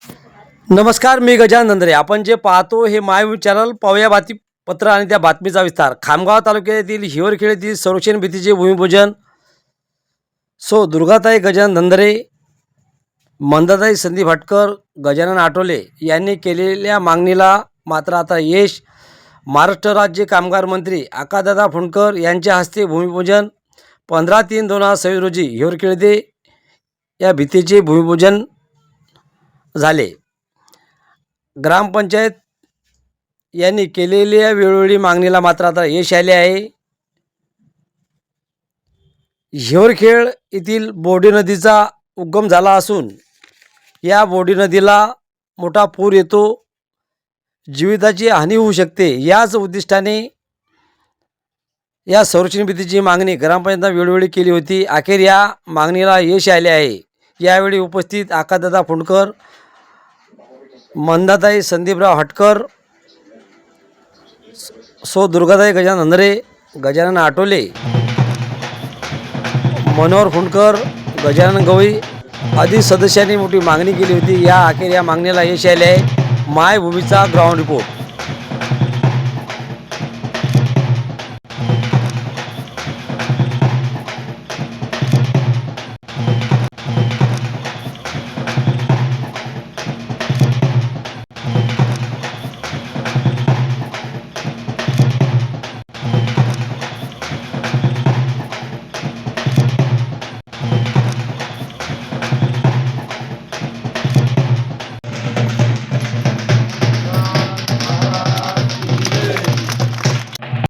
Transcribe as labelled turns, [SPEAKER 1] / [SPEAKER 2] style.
[SPEAKER 1] नमस्कार, मी गजानन नंदरे. आपण जे पाहतो हे माय चॅनल. पाहूया बातमीपत्र आणि त्या बातमीचा विस्तार. खामगाव तालुक्यातील हिवरखेड येथील संरक्षण भिंतीचे भूमिपूजन. दुर्गाताई गजानन नंदरे, मंदाताई संदीप हटकर, गजानन आठवले यांनी केलेल्या मागणीला मात्र आता यश. महाराष्ट्र राज्य कामगार मंत्री आकाशदादा फुंडकर यांच्या हस्ते भूमिपूजन. 15/3/2026 रोजी हिवरखेड येथे या भिंतीचे भूमिपूजन झाले. ग्रामपंचायत यांनी केलेल्या वेळोवेळी मागणीला मात्र आता यश आले आहे. हिवरखेड येथील बोर्डी नदीचा उगम झाला असून या बोर्डी नदीला मोठा पूर येतो, जीविताची हानी होऊ शकते. याच उद्दिष्टाने या संरक्षण भिंतीची मागणी ग्रामपंचायतीने वेळोवेळी केली होती. अखेर या मागणीला यश आले आहे. यावेळी उपस्थित आकाशदादा फुंडकर, मंदाताई संदीपराव हटकर, दुर्गाताई गजानन नंदरे, गजानन आठवले, मनोहर फुंडकर, गजानन गवई आदी सदस्यांनी मोठी मागणी केली होती. अखेर या मागणीला यश आले आहे. मायभूमीचा ग्राउंड रिपोर्ट.